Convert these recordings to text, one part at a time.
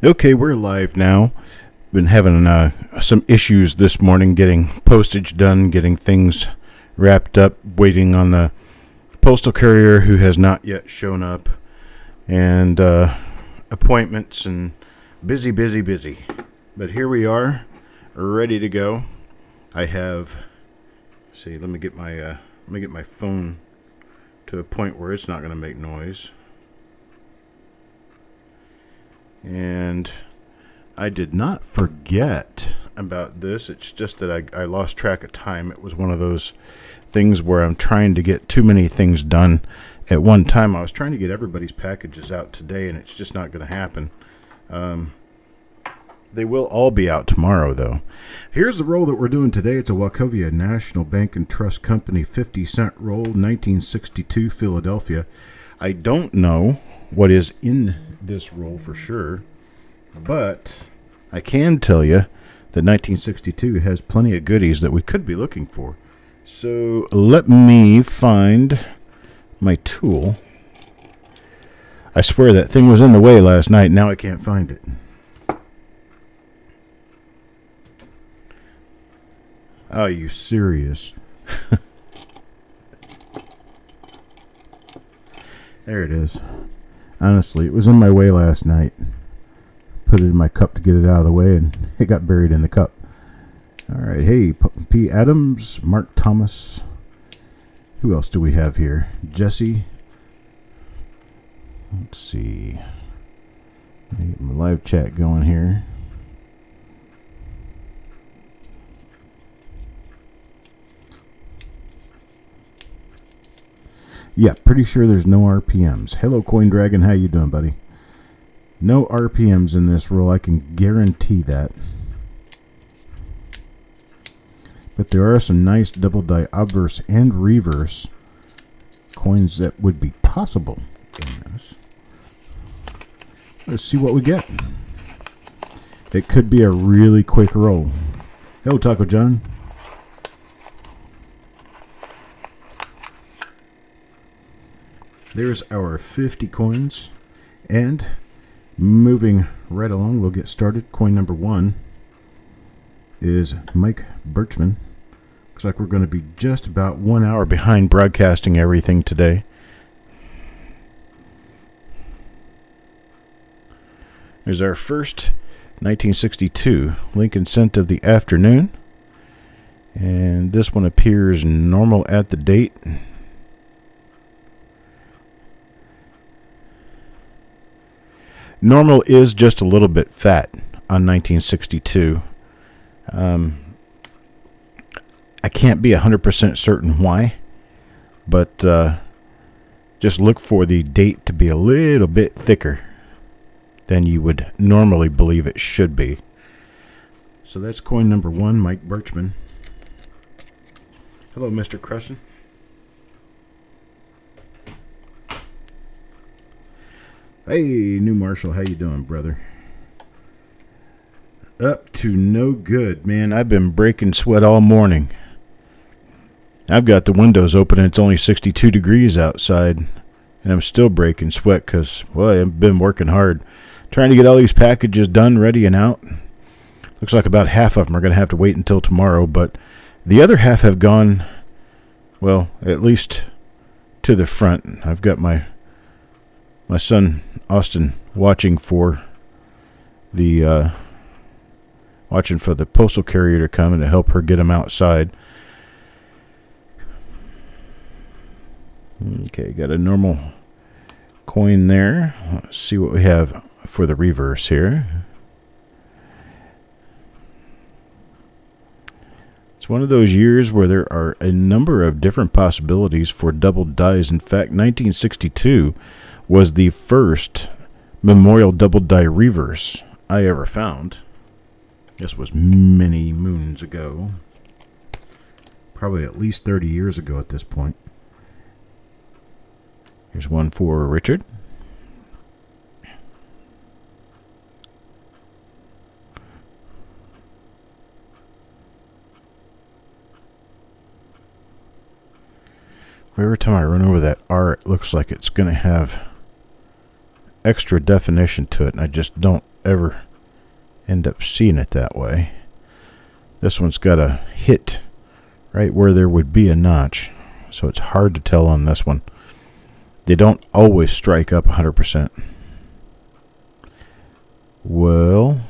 Okay, we're live now. Been having some issues this morning getting postage done, getting things wrapped up, waiting on the postal carrier who has not yet shown up, and appointments and busy. But here we are, ready to go. I have, let me get my phone to a point where it's not going to make noise. And I did not forget about this. It's just that I lost track of time. It was one of those things where I'm trying to get too many things done at one time. I was trying to get everybody's packages out today, and it's just not going to happen. They will all be out tomorrow, though. Here's the roll that we're doing today. It's a Wachovia National Bank and Trust Company 50-cent roll, 1962, Philadelphia. I don't know what is in this roll for sure, but I can tell you that 1962 has plenty of goodies that we could be looking for. So let me find my tool. I swear that thing was in the way last night. Now I can't find it. Are you serious? There it is. Honestly, it was in my way last night. Put it in my cup to get it out of the way, and it got buried in the cup. All right. Hey, P. Adams, Mark Thomas. Who else do we have here? Jesse. Let's see. Let me get my live chat going here. Yeah, pretty sure there's no RPMs. Hello, Coin Dragon. How you doing, buddy? No RPMs in this roll. I can guarantee that. But there are some nice double die obverse and reverse coins that would be possible in this. Let's see what we get. It could be a really quick roll. Hello, Taco John. There's our 50 coins, and moving right along, we'll get started. Coin number 1 is Mike Birchman. Looks like we're going to be just about 1 hour behind broadcasting everything today. There's our first 1962 Lincoln cent of the afternoon, and this one appears normal at the date. Normal is just a little bit fat on 1962. I can't be 100% certain why, but just look for the date to be a little bit thicker than you would normally believe it should be. So that's coin number 1, Mike Birchman. Hello, Mr. Crescent. Hey, New Marshall, how you doing, brother? Up to no good, man. I've been breaking sweat all morning. I've got the windows open and it's only 62 degrees outside, and I'm still breaking sweat because, well, I've been working hard. Trying to get all these packages done, ready, and out. Looks like about half of them are going to have to wait until tomorrow, but the other half have gone, well, at least to the front. I've got my son Austin watching for the postal carrier to come and to help her get them outside. Okay, got a normal coin there. Let's see what we have for the reverse here. It's one of those years where there are a number of different possibilities for double dies. In fact, 1962 was the first memorial double die reverse I ever found. This was many moons ago. Probably at least 30 years ago at this point. Here's one for Richard. Every time I run over that R, it looks like it's going to have extra definition to it, and I just don't ever end up seeing it that way. This one's got a hit right where there would be a notch, so it's hard to tell on this one. They don't always strike up 100%. Well,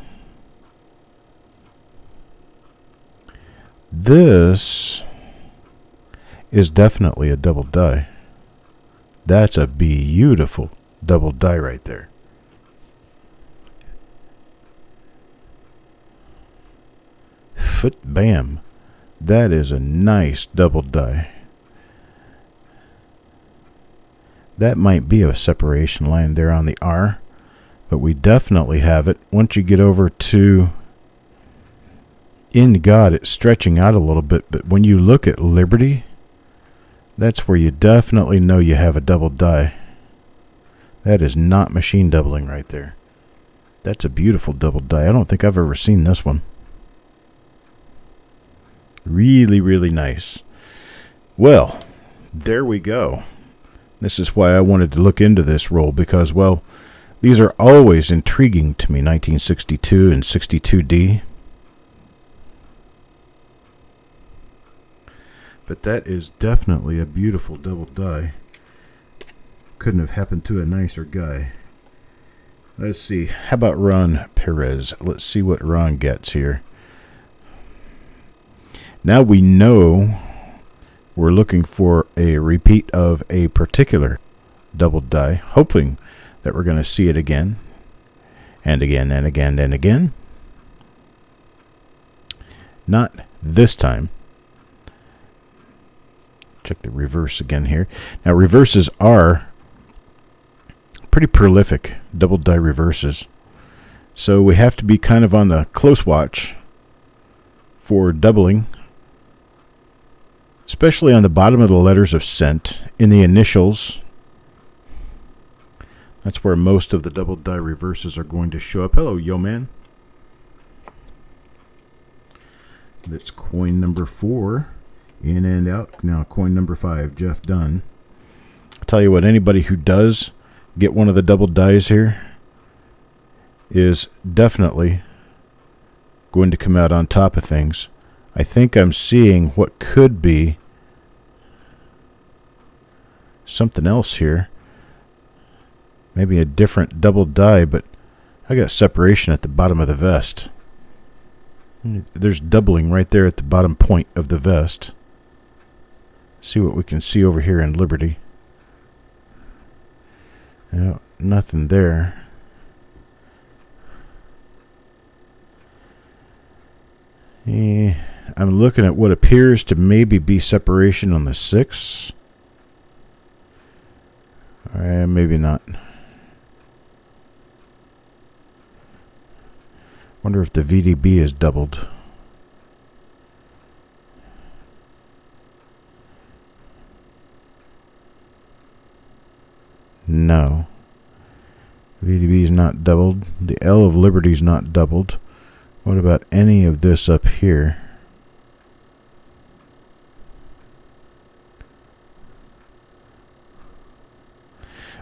this is definitely a double die. That's a beautiful double die right there. Foot bam. That is a nice double die. That might be a separation line there on the R, but we definitely have it. Once you get over to In God, it's stretching out a little bit, but when you look at Liberty, that's where you definitely know you have a double die. That is not machine doubling right there. That's a beautiful double die. I don't think I've ever seen this one. Really, really nice. Well, there we go. This is why I wanted to look into this roll, because, well, these are always intriguing to me, 1962 and 62D. But that is definitely a beautiful double die. Couldn't have happened to a nicer guy. Let's see. How about Ron Perez? Let's see what Ron gets here. Now we know we're looking for a repeat of a particular double die, hoping that we're going to see it again and again and again and again. Not this time. Check the reverse again here. Now reverses are pretty prolific, double die reverses. So we have to be kind of on the close watch for doubling, especially on the bottom of the letters of cent, in the initials. That's where most of the double die reverses are going to show up. Hello, yo man. That's coin number 4. In and out. Now coin number 5, Jeff Dunn. I'll tell you what, anybody who does get one of the double dies here is definitely going to come out on top of things. I think I'm seeing what could be something else here. Maybe a different double die, but I got separation at the bottom of the vest. There's doubling right there at the bottom point of the vest. See what we can see over here in Liberty. No, nothing there. I'm looking at what appears to maybe be separation on the 6. Maybe not. Wonder if the VDB is doubled. No. VDB is not doubled. The L of Liberty is not doubled. What about any of this up here?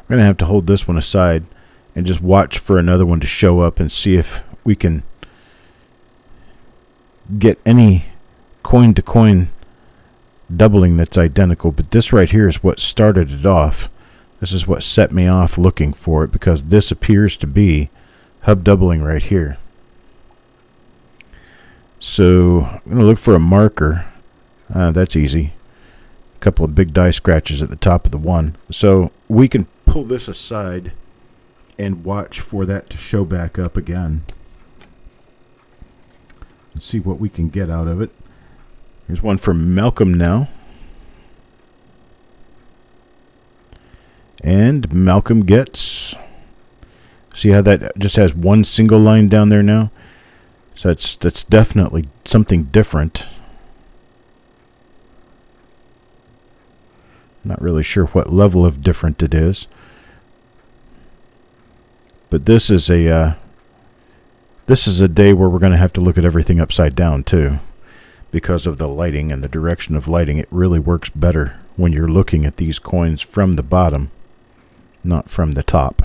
We're going to have to hold this one aside and just watch for another one to show up and see if we can get any coin-to-coin doubling that's identical. But this right here is what started it off. This is what set me off looking for it, because this appears to be hub doubling right here. So I'm going to look for a marker. That's easy. A couple of big die scratches at the top of the one. So we can pull this aside and watch for that to show back up again. And see what we can get out of it. Here's one from Malcolm now. And Malcolm gets, see how that just has one single line down there now? So that's definitely something different. Not really sure what level of different it is. But this is a day where we're going to have to look at everything upside down too. Because of the lighting and the direction of lighting, it really works better when you're looking at these coins from the bottom, not from the top.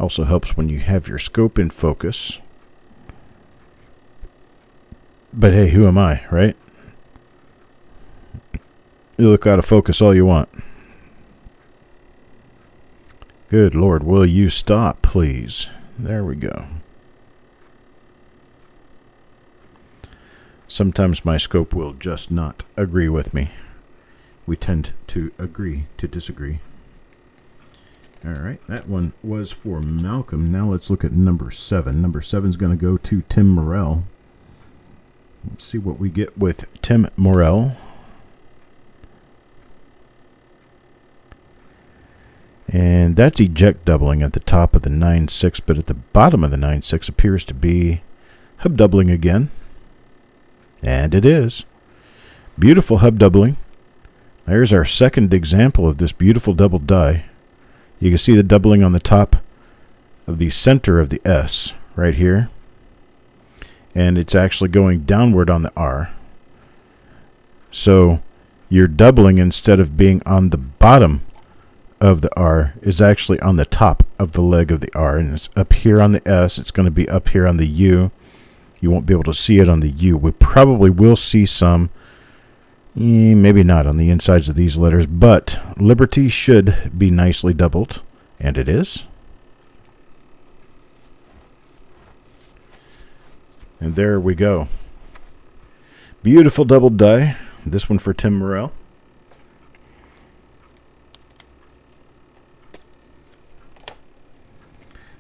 Also helps when you have your scope in focus. But hey, who am I, right? You look out of focus all you want. Good Lord, will you stop, please? There we go. Sometimes my scope will just not agree with me. We tend to agree to disagree. All right, that one was for Malcolm. Now let's look at number 7. Number 7 is going to go to Tim Morrell. Let's see what we get with Tim Morrell. And that's eject doubling at the top of the 9.6, but at the bottom of the 9.6 appears to be hub doubling again. And it is. Beautiful hub doubling. There's our second example of this beautiful double die. You can see the doubling on the top of the center of the S right here. And it's actually going downward on the R. So your doubling, instead of being on the bottom of the R, is actually on the top of the leg of the R. And it's up here on the S. It's going to be up here on the U. You won't be able to see it on the U. We probably will see some, maybe not on the insides of these letters, but Liberty should be nicely doubled, and it is. And there we go. Beautiful double die. This one for Tim Morrell.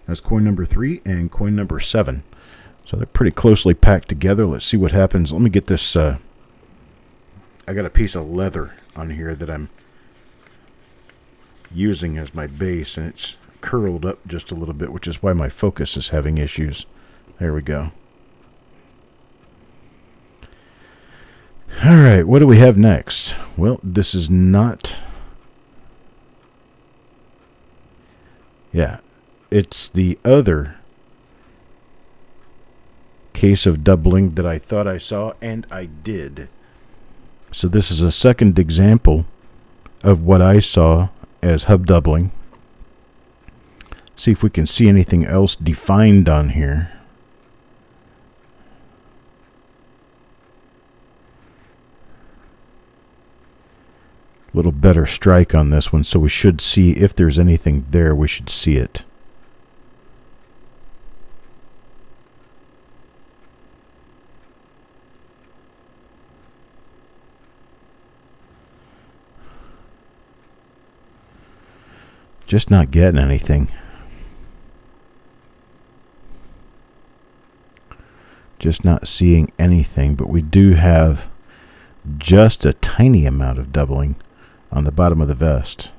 That's coin number 3 and coin number 7. So they're pretty closely packed together. Let's see what happens. Let me get this. I got a piece of leather on here that I'm using as my base, and it's curled up just a little bit, which is why my focus is having issues. There we go. All right, what do we have next? Well, this is not... Yeah, it's the other case of doubling that I thought I saw, and I did. So this is a second example of what I saw as hub doubling. See if we can see anything else defined on here. A little better strike on this one, so we should see if there's anything there, we should see it. Just not getting anything. Just not seeing anything, but we do have just a tiny amount of doubling on the bottom of the vest.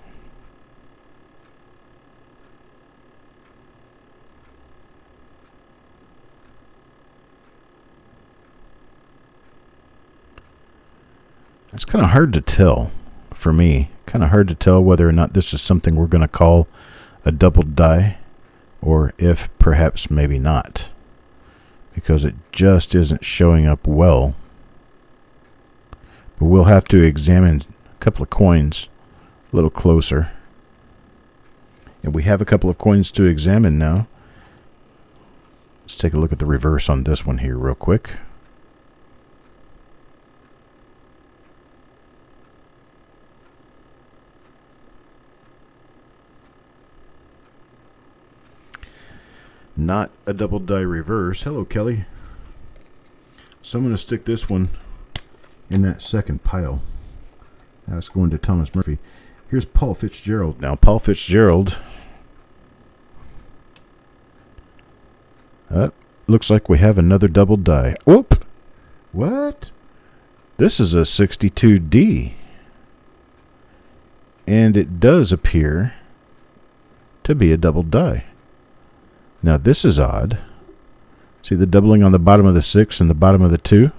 It's kind of hard to tell for me. Kind of hard to tell whether or not this is something we're going to call a double die, or if perhaps maybe not, because it just isn't showing up well. But we'll have to examine a couple of coins a little closer. And we have a couple of coins to examine now. Let's take a look at the reverse on this one here real quick. Not a double die reverse. Hello, Kelly. So I'm going to stick this one in that second pile. That's going to Thomas Murphy. Here's Paul Fitzgerald. Now, Paul Fitzgerald. Looks like we have another double die. Whoop! What? This is a 62D. And it does appear to be a double die. Now this is odd. See the doubling on the bottom of the 6 and the bottom of the 2?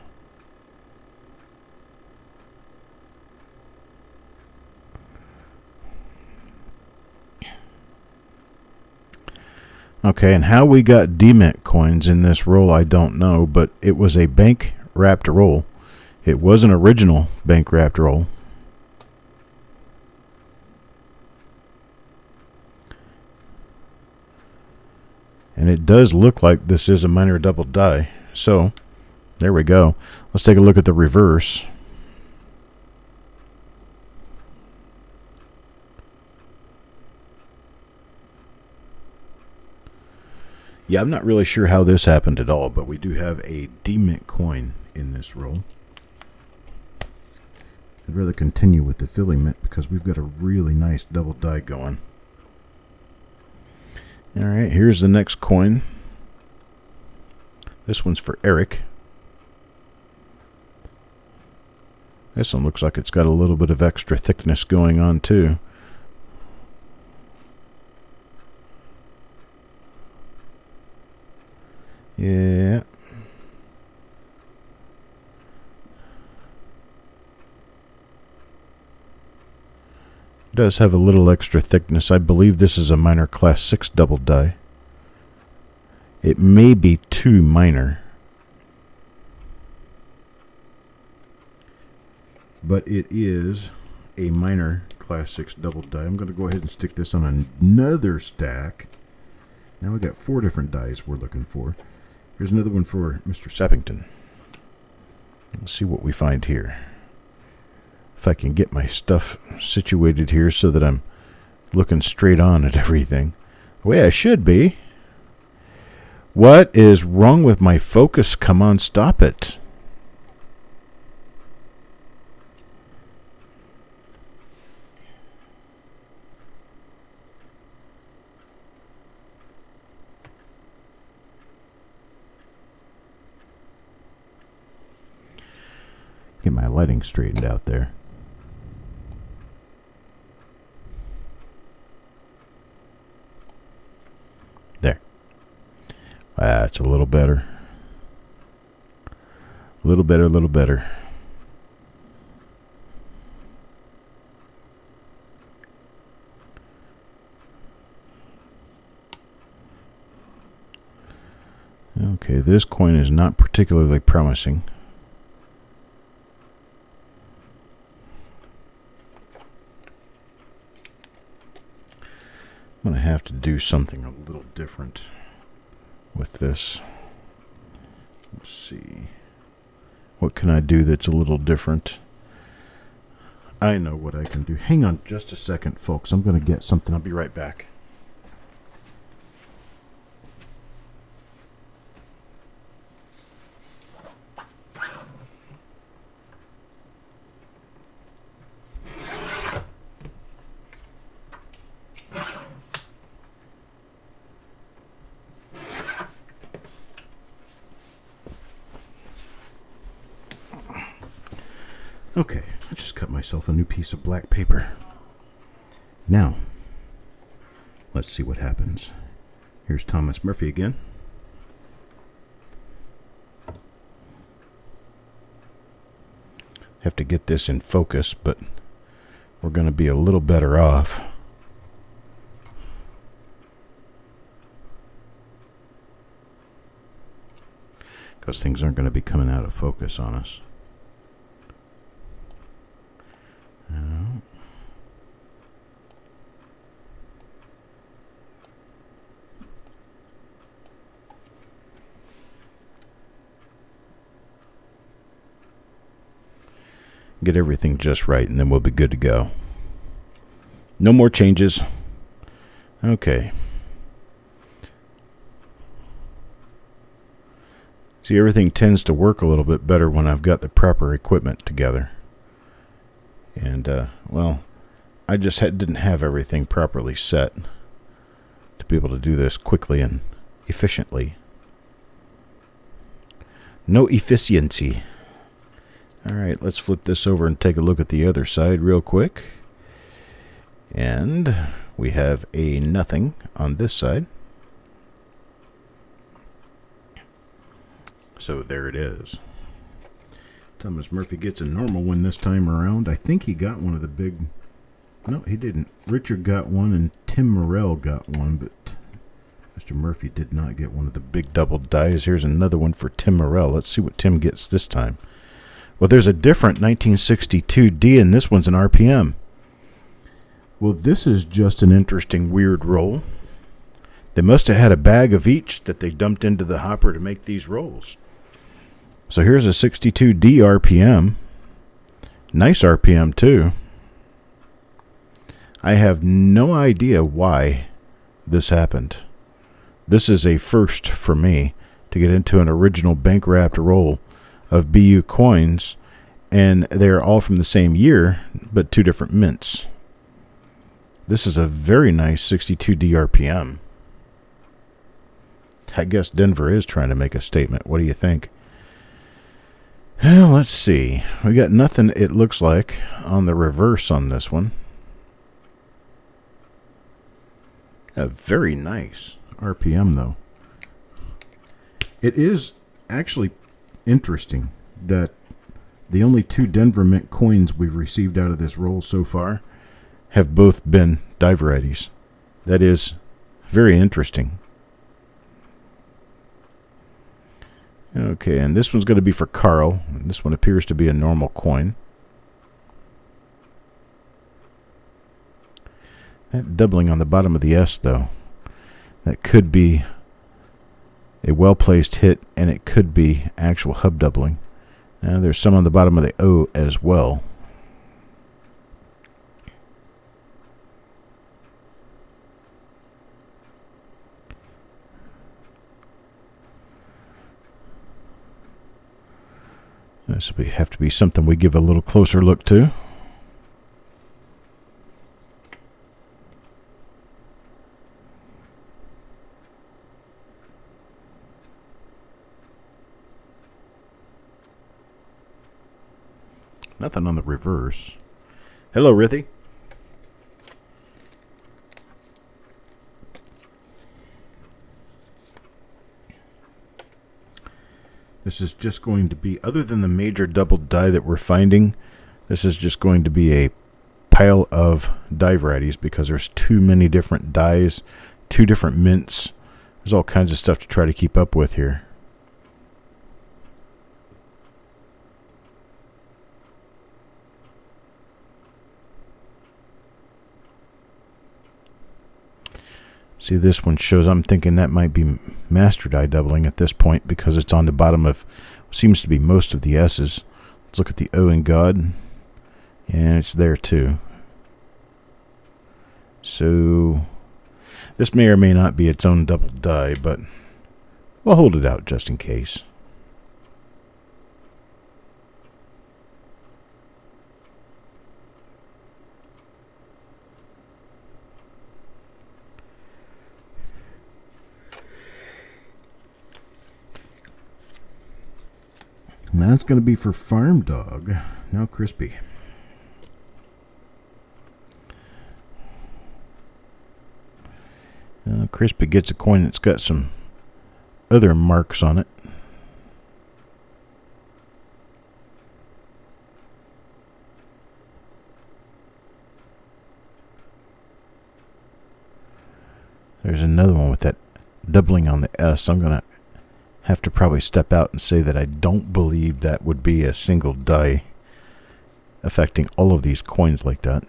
Okay, and how we got DMET coins in this roll, I don't know, but it was a bank wrapped roll. It was an original bank wrapped roll. And it does look like this is a minor double die. So, there we go. Let's take a look at the reverse. Yeah, I'm not really sure how this happened at all, but we do have a D-mint coin in this roll. I'd rather continue with the Philly mint because we've got a really nice double die going. Alright, here's the next coin. This one's for Eric. This one looks like it's got a little bit of extra thickness going on too. Yeah. Does have a little extra thickness. I believe this is a minor class 6 double die. It may be too minor, but it is a minor class 6 double die. I'm going to go ahead and stick this on another stack. Now we got 4 different dies we're looking for. Here's another one for Mr. Sappington. Let's see what we find here. If I can get my stuff situated here so that I'm looking straight on at everything the way I should be. What is wrong with my focus? Come on, stop it. Get my lighting straightened out there. There. That's a little better. A little better, a little better. Okay, this coin is not particularly promising. I'm going to have to do something a little different with this. Let's see. What can I do that's a little different? I know what I can do. Hang on just a second, folks. I'm going to get something. I'll be right back. Okay, I just cut myself a new piece of black paper. Now, let's see what happens. Here's Thomas Murphy again. Have to get this in focus, but we're going to be a little better off. Because things aren't going to be coming out of focus on us. Get everything just right, and then we'll be good to go. No more changes. Okay. See, everything tends to work a little bit better when I've got the proper equipment together. And, well, I just didn't have everything properly set to be able to do this quickly and efficiently. No efficiency. All right, let's flip this over and take a look at the other side real quick. And we have a nothing on this side. So there it is. Thomas Murphy gets a normal one this time around. I think he got one of the big... No, he didn't. Richard got one and Tim Morrell got one, but Mr. Murphy did not get one of the big double dies. Here's another one for Tim Morrell. Let's see what Tim gets this time. Well, there's a different 1962 D, and this one's an RPM. Well, this is just an interesting, weird roll. They must have had a bag of each that they dumped into the hopper to make these rolls. So here's a 62D RPM. Nice RPM too. I have no idea why this happened. This is a first for me to get into an original bank wrapped roll of BU coins, and they're all from the same year but two different mints. This is a very nice 62D RPM. I guess Denver is trying to make a statement. What do you think? Well, let's see. We got nothing, it looks like, on the reverse on this one. A very nice RPM, though. It is actually interesting that the only two Denver Mint coins we've received out of this roll so far have both been die varieties. That is very interesting. Okay, and this one's going to be for Carl. This one appears to be a normal coin. That doubling on the bottom of the S, though, that could be a well-placed hit, and it could be actual hub doubling. There's some on the bottom of the O as well. This will have to be something we give a little closer look to. Nothing on the reverse. Hello, Rithy. This is just going to be, other than the major double die that we're finding, this is just going to be a pile of die varieties because there's too many different dies, two different mints. There's all kinds of stuff to try to keep up with here. See, this one shows, I'm thinking that might be master die doubling at this point because it's on the bottom of, seems to be most of the S's. Let's look at the O in God, and it's there too. So, this may or may not be its own double die, but we'll hold it out just in case. And that's going to be for Farm Dog. Now crispy. Crispy gets a coin that's got some other marks on it. There's another one with that doubling on the S. I'm going to have to probably step out and say that I don't believe that would be a single die affecting all of these coins like that.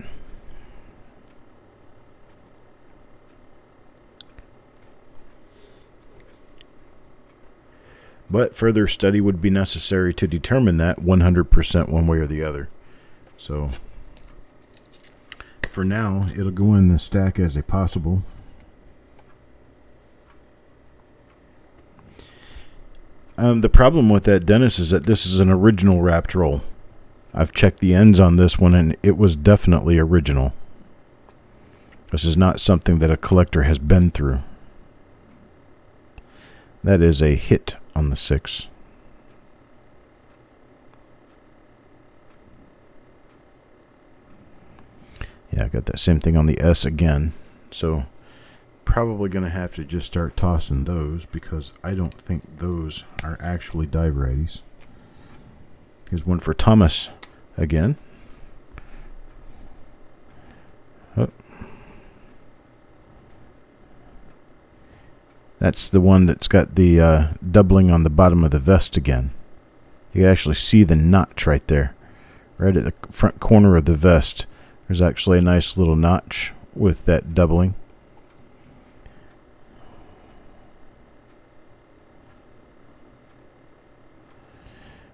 But further study would be necessary to determine that 100% one way or the other. So for now, it'll go in the stack as a possible. The problem with that, Dennis, is that this is an original wrapped roll. I've checked the ends on this one, and it was definitely original. This is not something that a collector has been through. That is a hit on the 6. Yeah, I got that same thing on the S again. So probably going to have to just start tossing those because I don't think those are actually die varieties. Here's one for Thomas again. Oh. That's the one that's got the doubling on the bottom of the vest again. You can actually see the notch right there. Right at the front corner of the vest. There's actually a nice little notch with that doubling.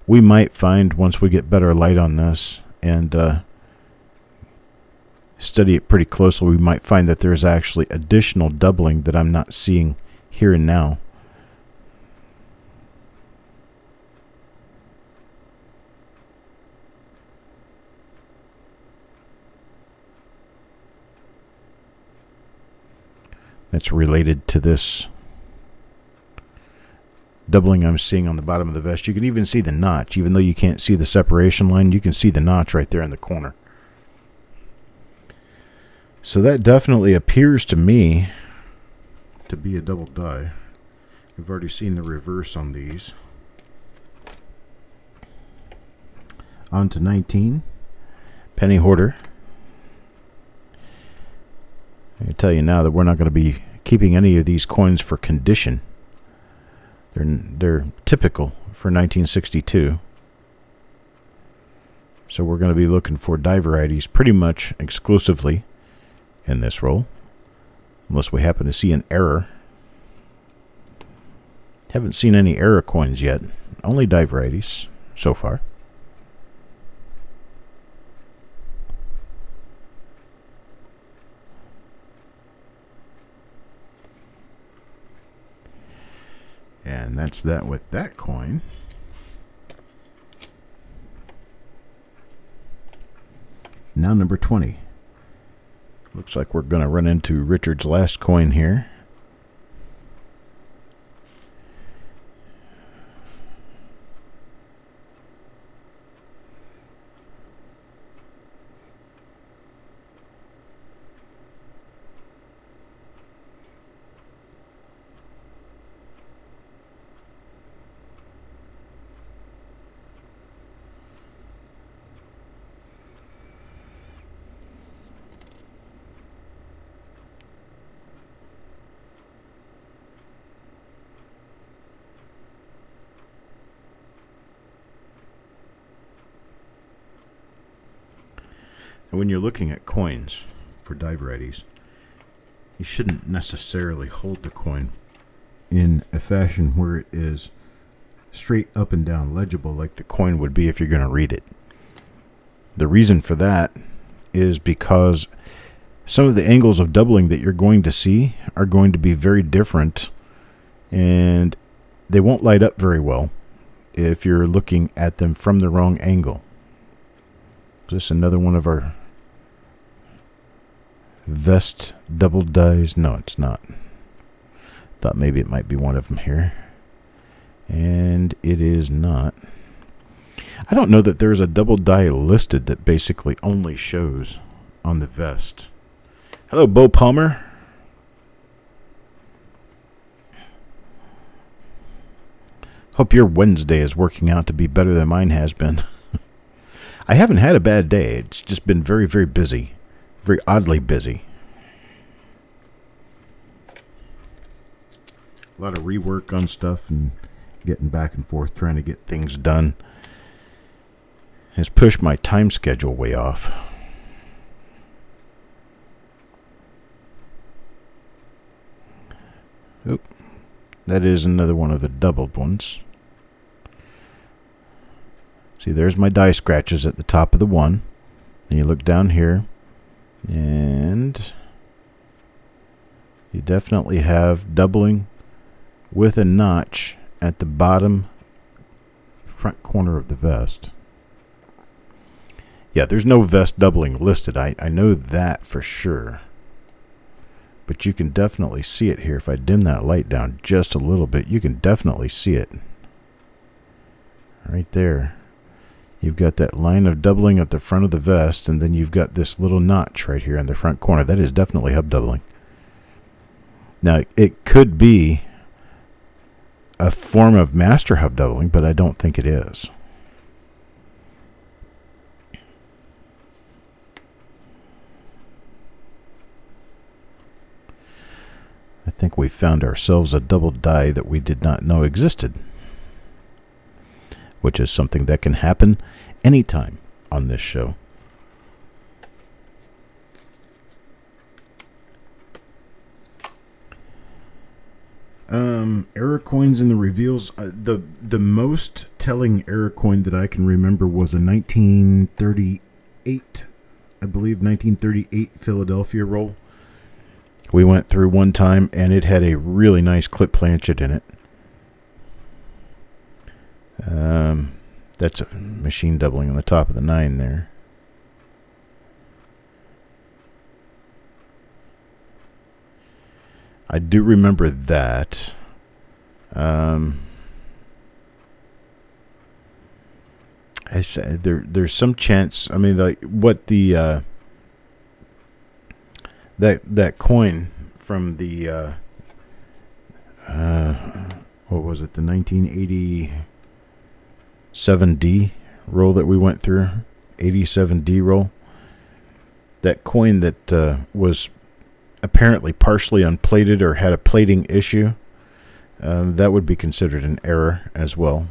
we might find, once we get better light on this and study it pretty closely, we might find that there's actually additional doubling that I'm not seeing here and now. That's related to this doubling I'm seeing on the bottom of the vest. You can even see the notch. Even though you can't see the separation line, you can see the notch right there in the corner. So that definitely appears to me to be a double die. We've already seen the reverse on these. On to 19. Penny Hoarder. I can tell you now that we're not going to be keeping any of these coins for condition. They're typical for 1962. So we're going to be looking for die varieties pretty much exclusively in this roll, unless we happen to see an error. Haven't seen any error coins yet. Only die varieties so far. And that's that with that coin. Now number 20. Looks like we're going to run into Richard's last coin here. And when you're looking at coins for die varieties, you shouldn't necessarily hold the coin in a fashion where it is straight up and down legible like the coin would be if you're going to read it. The reason for that is because some of the angles of doubling that you're going to see are going to be very different, and they won't light up very well if you're looking at them from the wrong angle. Is this another one of our vest double dies? No, it's not. Thought maybe it might be one of them here. And it is not. I don't know that there's a double die listed that basically only shows on the vest. Hello, Bo Palmer. Hope your Wednesday is working out to be better than mine has been. I haven't had a bad day. It's just been very, very busy. Very oddly busy. A lot of rework on stuff and getting back and forth trying to get things done has pushed my time schedule way off. Oop. That is another one of the doubled ones. See, there's my die scratches at the top of the one. And you look down here, and you definitely have doubling with a notch at the bottom front corner of the vest. Yeah, there's no vest doubling listed. I know that for sure. But you can definitely see it here. If I dim that light down just a little bit, you can definitely see it. Right there. You've got that line of doubling at the front of the vest, and then you've got this little notch right here in the front corner. That is definitely hub doubling. Now, it could be a form of master hub doubling, but I don't think it is. I think we found ourselves a double die that we did not know existed, which is something that can happen anytime on this show. Error coins in the reveals. The most telling error coin that I can remember was a 1938, I believe 1938 Philadelphia roll. We went through one time, and it had a really nice clip planchet in it. That's a machine doubling on the top of the 9 there. I do remember that. I said there's some chance. I mean, like what the that coin from the what was it? The 1987D roll that we went through, 87D roll. That coin that was apparently partially unplated or had a plating issue, that would be considered an error as well.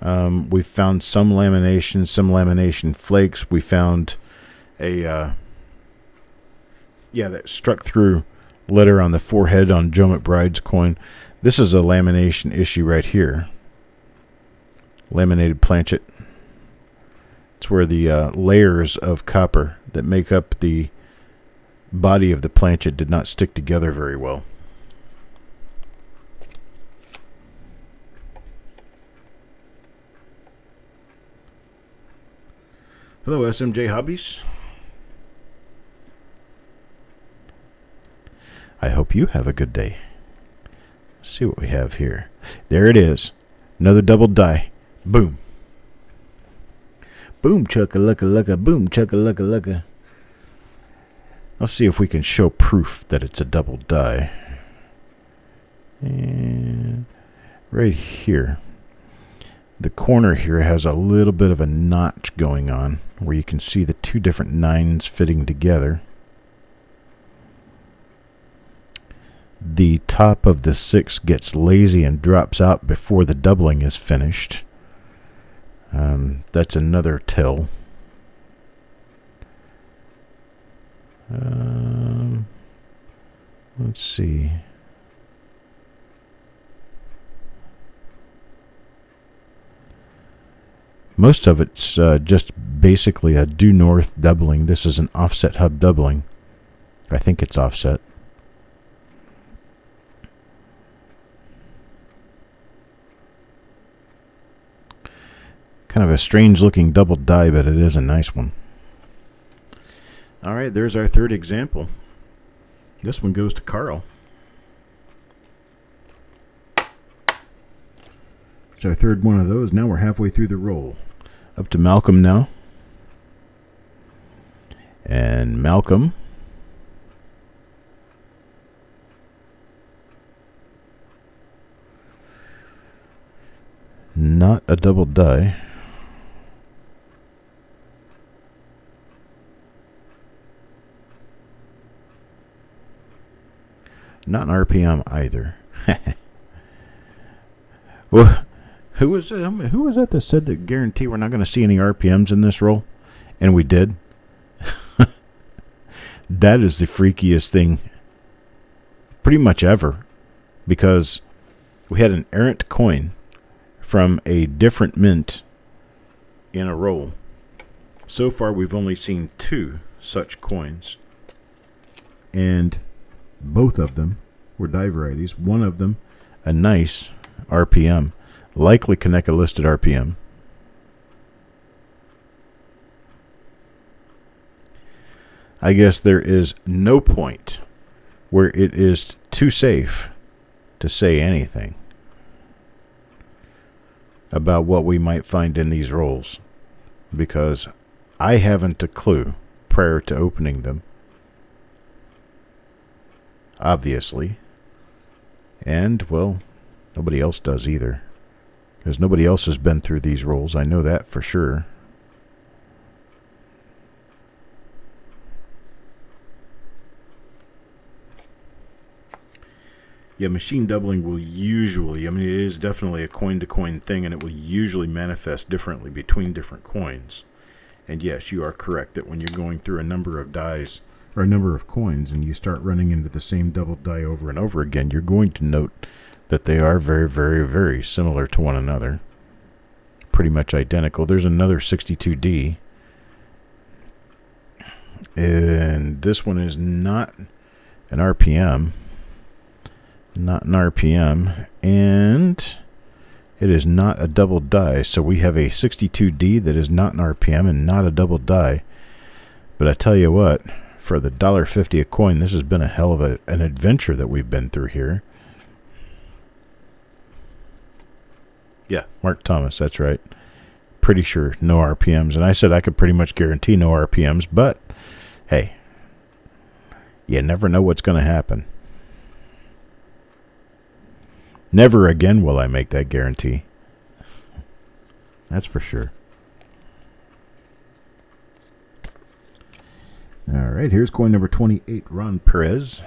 We found some lamination flakes. We found a that struck through letter on the forehead on Joe McBride's coin. This is a lamination issue right here. Laminated planchet. It's where the layers of copper that make up the body of the planchet did not stick together very well. Hello, SMJ Hobbies. I hope you have a good day. Let's see what we have here. There it is. Another double die. Boom. Boom, chugga-lucka-lucka. Boom, chugga-lucka-lucka. Let's see if we can show proof that it's a double die. And right here. The corner here has a little bit of a notch going on where you can see the two different 9s fitting together. The top of the 6 gets lazy and drops out before the doubling is finished. That's another tell. Let's see. Most of it's just basically a due north doubling. This is an offset hub doubling. I think it's offset. Kind of a strange looking double die, but it is a nice one. Alright, there's our third example. This one goes to Carl. It's our third one of those. Now we're halfway through the roll. Up to Malcolm now. And Malcolm. Not a double die. Not an RPM either. Well, who was that said that guarantee we're not going to see any RPMs in this roll? And we did. That is the freakiest thing pretty much ever, because we had an errant coin from a different mint in a roll. So far we've only seen 2 such coins, and both of them were die varieties. One of them a nice RPM, likely Kaneka listed RPM. I guess there is no point where it is too safe to say anything about what we might find in these rolls, because I haven't a clue prior to opening them, obviously, and well, nobody else does either, because nobody else has been through these rolls. I know that for sure. Yeah, machine doubling will usually, I mean, it is definitely a coin-to-coin thing, and it will usually manifest differently between different coins. And yes, you are correct that when you're going through a number of dies or a number of coins, and you start running into the same double die over and over again, you're going to note that they are very, very, very similar to one another. Pretty much identical. There's another 62D. And this one is not an RPM. Not an RPM. And it is not a double die. So we have a 62D that is not an RPM and not a double die. But I tell you what, for the $1.50 a coin, this has been a hell of an adventure that we've been through here. Yeah, Mark Thomas, that's right. Pretty sure no RPMs. And I said I could pretty much guarantee no RPMs, but hey, you never know what's going to happen. Never again will I make that guarantee. That's for sure. All right, here's coin number 28, Ron Perez.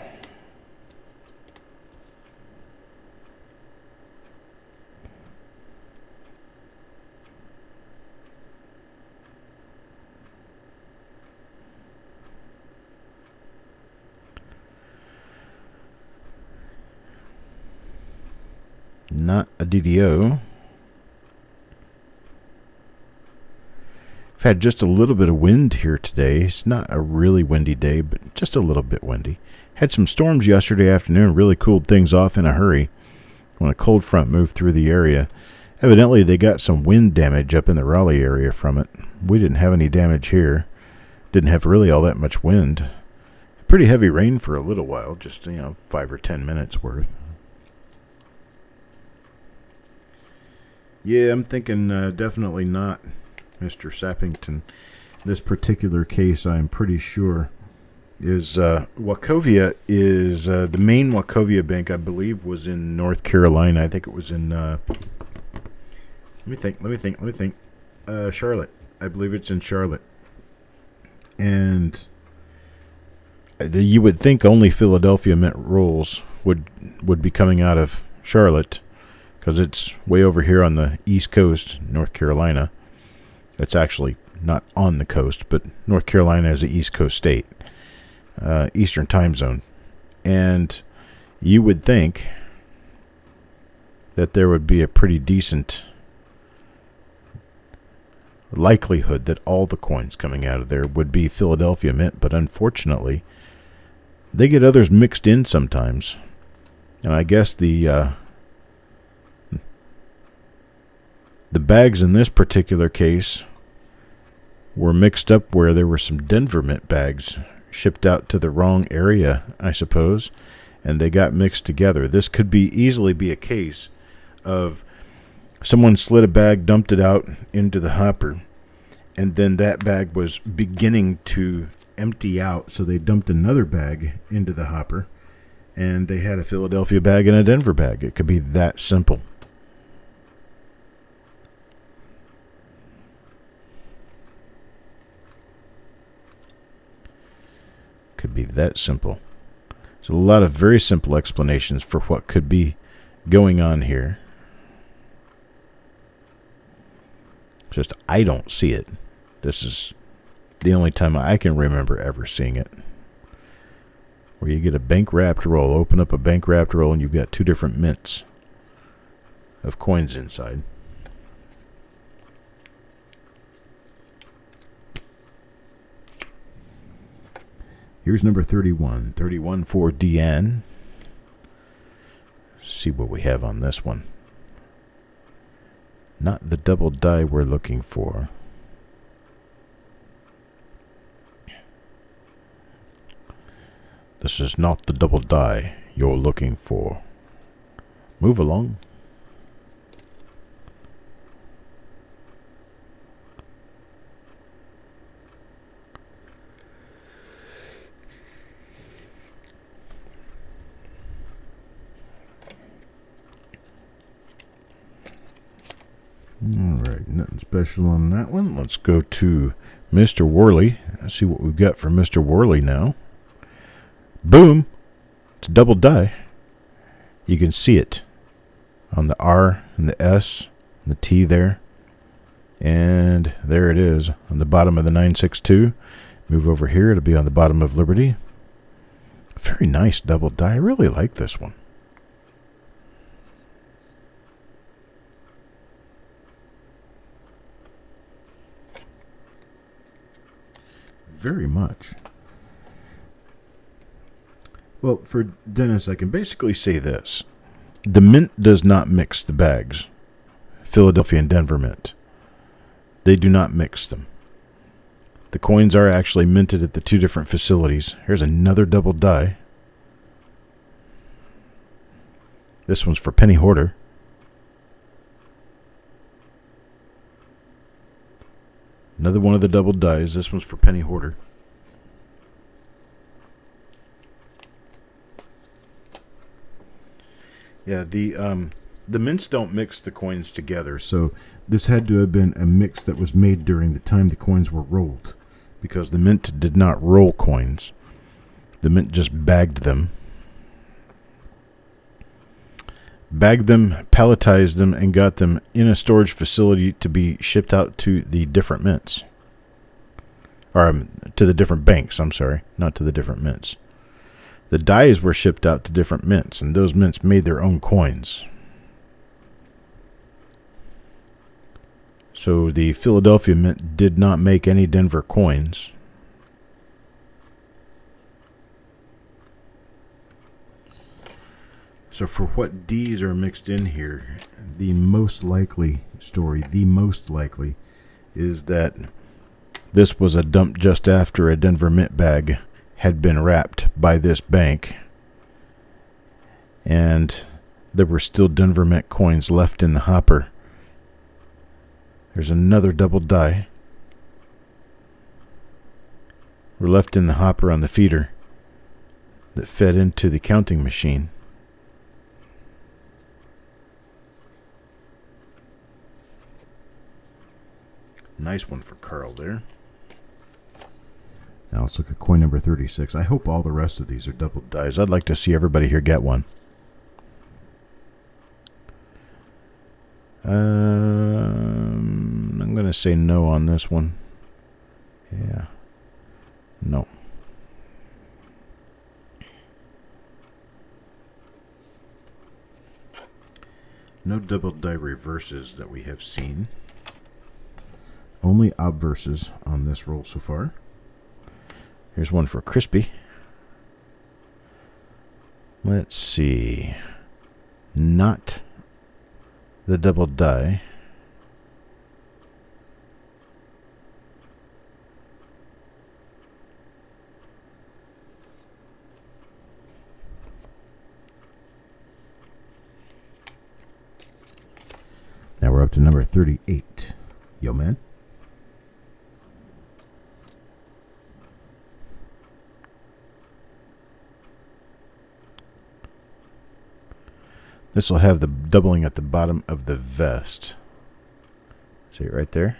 Not a DDO. I've had just a little bit of wind here today. It's not a really windy day, but just a little bit windy. Had some storms yesterday afternoon, really cooled things off in a hurry when a cold front moved through the area. Evidently, they got some wind damage up in the Raleigh area from it. We didn't have any damage here. Didn't have really all that much wind. Pretty heavy rain for a little while, just 5 or 10 minutes worth. Yeah, I'm thinking definitely not Mr. Sappington. This particular case, I'm pretty sure, is Wachovia is the main Wachovia bank, I believe, was in North Carolina. I think it was in, let me think. Charlotte. I believe it's in Charlotte. And you would think only Philadelphia Mint rolls would be coming out of Charlotte, because it's way over here on the East Coast, North Carolina. It's actually not on the coast, but North Carolina is an East Coast state, Eastern time zone. And you would think that there would be a pretty decent likelihood that all the coins coming out of there would be Philadelphia Mint, but unfortunately, they get others mixed in sometimes. And I guess the bags in this particular case were mixed up where there were some Denver Mint bags shipped out to the wrong area, I suppose, and they got mixed together. This could easily be a case of someone slid a bag, dumped it out into the hopper, and then that bag was beginning to empty out, so they dumped another bag into the hopper, and they had a Philadelphia bag and a Denver bag. It could be that simple. Could be that simple. There's a lot of very simple explanations for what could be going on here. Just I don't see it. This is the only time I can remember ever seeing it. Where you get a bank wrapped roll, open up a bank wrapped roll, and you've got two different mints of coins inside. Here's number 31. 31 for Deanne. See what we have on this one. Not the double die we're looking for. This is not the double die you're looking for. Move along. Alright, nothing special on that one. Let's go to Mr. Worley. Let's see what we've got for Mr. Worley now. Boom! It's a double die. You can see it on the R and the S and the T there. And there it is on the bottom of the 962. Move over here. It'll be on the bottom of Liberty. Very nice double die. I really like this one. Very much. Well, for Dennis, I can basically say this. The mint does not mix the bags. Philadelphia and Denver Mint. They do not mix them. The coins are actually minted at the two different facilities. Here's another double die. This one's for Penny Hoarder. Another one of the double dies. This one's for Penny Hoarder. Yeah, the mints don't mix the coins together, so this had to have been a mix that was made during the time the coins were rolled, because the mint did not roll coins. The mint just bagged them. Bagged them, palletized them, and got them in a storage facility to be shipped out to the different mints. Or to the different banks, I'm sorry, not to the different mints. The dies were shipped out to different mints, and those mints made their own coins. So the Philadelphia Mint did not make any Denver coins. So for what D's are mixed in here, the most likely story, is that this was a dump just after a Denver Mint bag had been wrapped by this bank, and there were still Denver Mint coins left in the hopper. There's another double die. Were left in the hopper on the feeder that fed into the counting machine. Nice one for Carl there. Now let's look at coin number 36. I hope all the rest of these are double dies. I'd like to see everybody here get one. I'm going to say no on this one. Yeah. No. No double die reverses that we have seen. Only obverses on this roll so far. Here's one for Crispy. Let's see. Not the double die. Now we're up to number 38. Yo, man. This will have the doubling at the bottom of the vest. See it right there?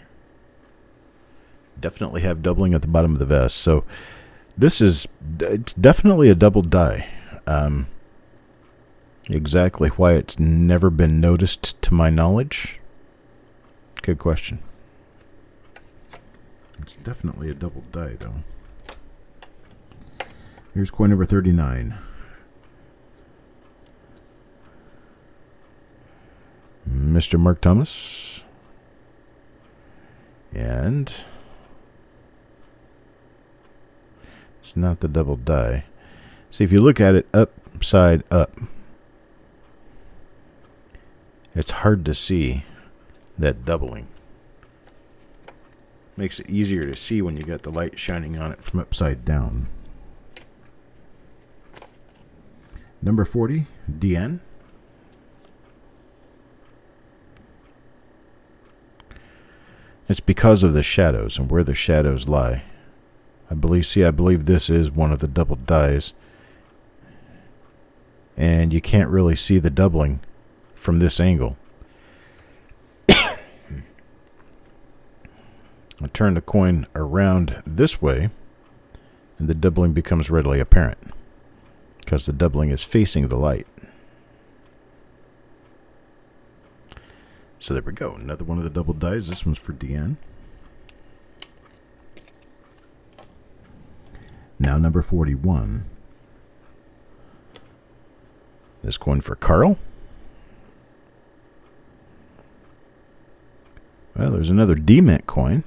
Definitely have doubling at the bottom of the vest. So it's definitely a double die. Exactly why it's never been noticed to my knowledge. Good question. It's definitely a double die though. Here's coin number 39. Mr. Mark Thomas. And it's not the double die. See, if you look at it upside up, it's hard to see that doubling. Makes it easier to see when you got the light shining on it from upside down. Number 40, DN. It's because of the shadows and where the shadows lie. I believe this is one of the double dies. And you can't really see the doubling from this angle. I turn the coin around this way, and the doubling becomes readily apparent, because the doubling is facing the light. So there we go. Another one of the double dies. This one's for Deanne. Now number 41. This coin for Carl. Well, there's another D-Mint coin.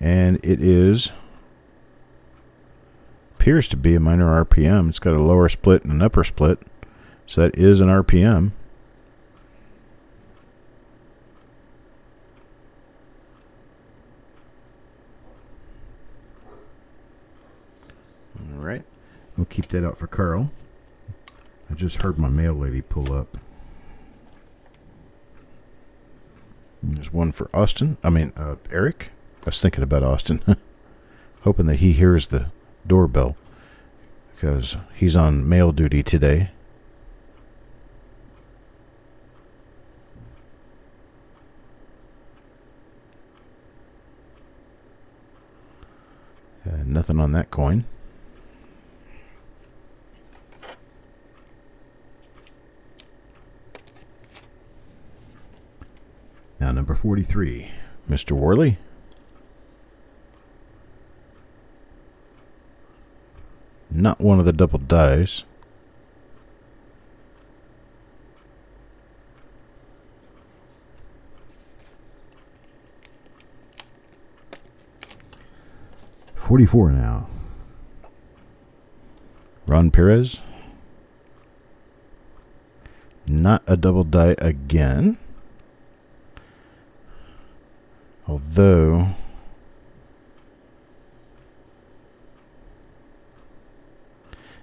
And it appears to be a minor RPM. It's got a lower split and an upper split. So that is an RPM. All right. We'll keep that out for Carl. I just heard my mail lady pull up. And there's one for Eric. I was thinking about Austin. Hoping that he hears the doorbell, because he's on mail duty today. Nothing on that coin. Now number 43, Mr. Worley. Not one of the double dies. $44 now. Ron Perez. Not a double die again. Although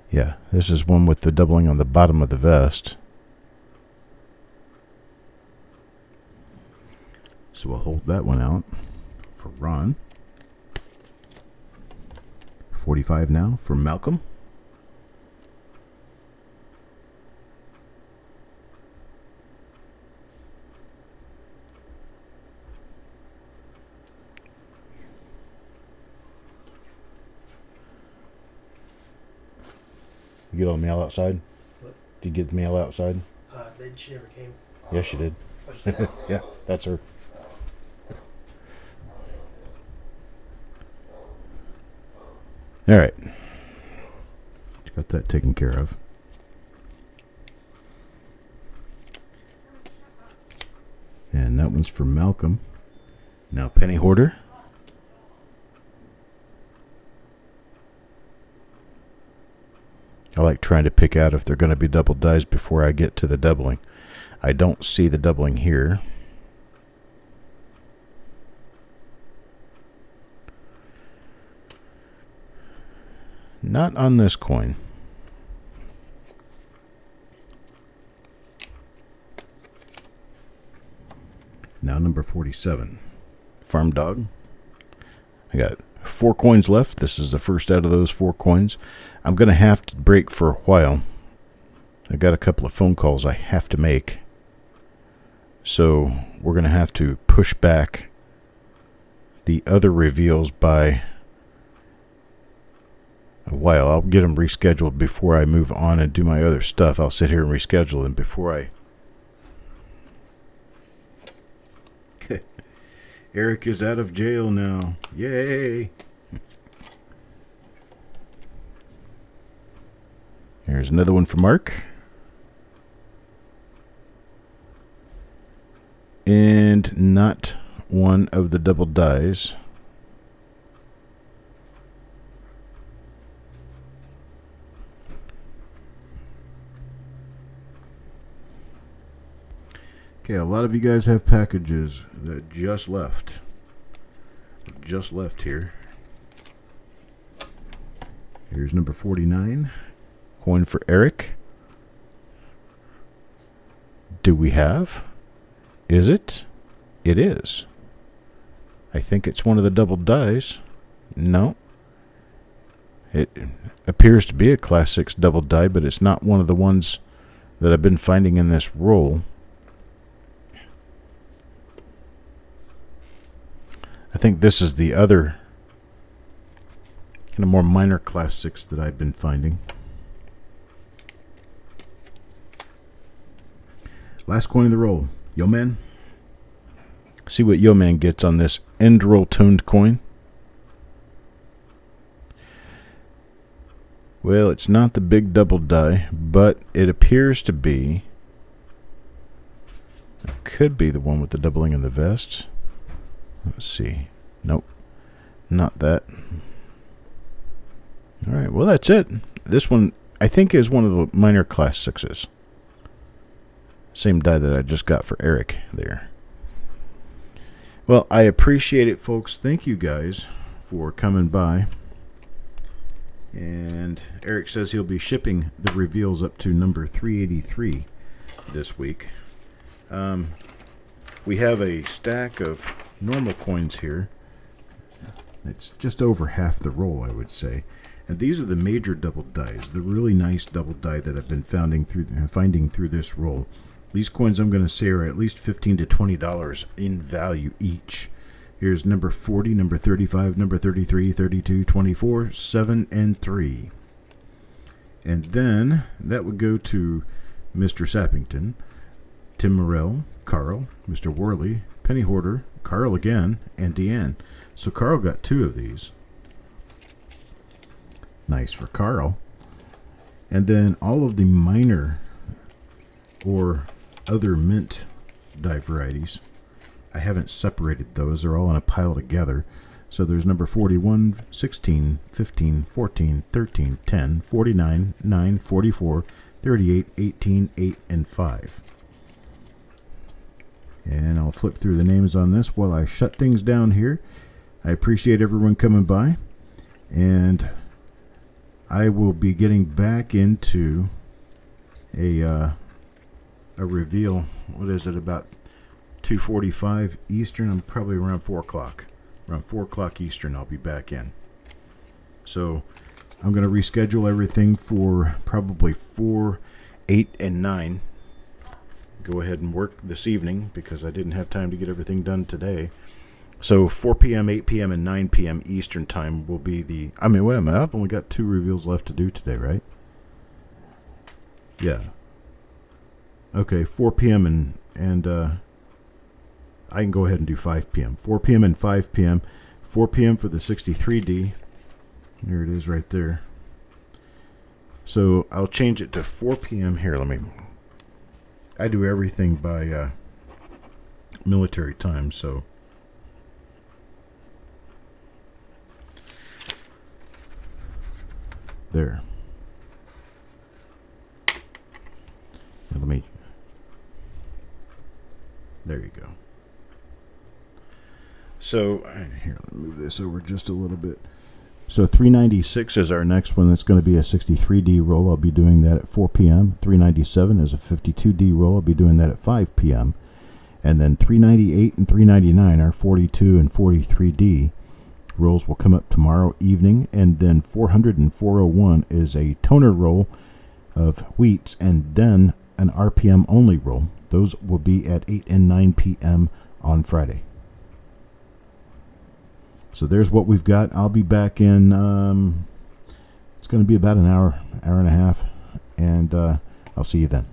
yeah, this is one with the doubling on the bottom of the vest. So we'll hold that one out for Ron. 45 now for Malcolm. You get all the mail outside? What? Did you get the mail outside? She never came. Yes, she did. Yeah, that's her. All right. Got that taken care of. And that one's for Malcolm. Now Penny Hoarder. I like trying to pick out if they're going to be double dies before I get to the doubling. I don't see the doubling here. Not on this coin. Now number 47. Farm Dog. I got 4 coins left. This is the first out of those 4 coins. I'm going to have to break for a while. I got a couple of phone calls I have to make. So we're going to have to push back the other reveals by a while. I'll get them rescheduled before I move on and do my other stuff. I'll sit here and reschedule them before I... Eric is out of jail now. Yay! Here's another one for Mark. And not one of the double dies. Okay, a lot of you guys have packages that just left. Just left here. Here's number 49. Coin for Eric. Do we have? Is it? It is. I think it's one of the double dies. No. It appears to be a Class 6 double die, but it's not one of the ones that I've been finding in this roll. I think this is the other kind of more minor Class 6 that I've been finding. Last coin of the roll. Yo Man. See what Yo Man gets on this end roll toned coin. Well, it's not the big double die, but it appears to be. It could be the one with the doubling of the vests. Let's see. Nope. Not that. Alright, well that's it. This one, I think, is one of the minor class 6s. Same die that I just got for Eric there. Well, I appreciate it, folks. Thank you guys for coming by. And Eric says he'll be shipping the reveals up to number 383 this week. We have a stack of normal coins here. It's just over half the roll, I would say. And these are the major double dies, the really nice double die that I've been finding through this roll. These coins, I'm going to say, are at least $15 to $20 in value each. Here's number 40, number 35, number 33, 32, 24, 7, and 3. And then that would go to Mr. Sappington, Tim Morrell, Carl, Mr. Worley, Penny Hoarder, Carl again, and Deanne. So Carl got 2 of these. Nice for Carl. And then all of the minor or other mint die varieties, I haven't separated those. They're all in a pile together. So there's number 41, 16, 15, 14, 13, 10, 49, 9, 44, 38, 18, 8, and 5. And I'll flip through the names on this while I shut things down here. I appreciate everyone coming by. And I will be getting back into a reveal. What is it, about 2:45 Eastern? I'm probably around 4 o'clock. Around 4 o'clock Eastern, I'll be back in. So I'm going to reschedule everything for probably 4, 8, and 9. Go ahead and work this evening because I didn't have time to get everything done today. So 4 p.m., 8 p.m., and 9 p.m. Eastern time will be the... I mean, wait a minute. I've only got 2 reveals left to do today, right? Yeah. Okay, 4 p.m. and I can go ahead and do 5 p.m. 4 p.m. and 5 p.m. 4 p.m. for the 63D. There it is right there. So I'll change it to 4 p.m. Here, let me... I do everything by military time, so... There. Now let me... There you go. So, here, let me move this over just a little bit. So 396 is our next one. That's going to be a 63D roll. I'll be doing that at 4 p.m. 397 is a 52D roll. I'll be doing that at 5 p.m. And then 398 and 399 are 42 and 43D rolls will come up tomorrow evening. And then 400 and 401 is a toner roll of wheats and then an RPM only roll. Those will be at 8 and 9 p.m. on Friday. So there's what we've got. I'll be back in, it's going to be about an hour, hour and a half, and I'll see you then.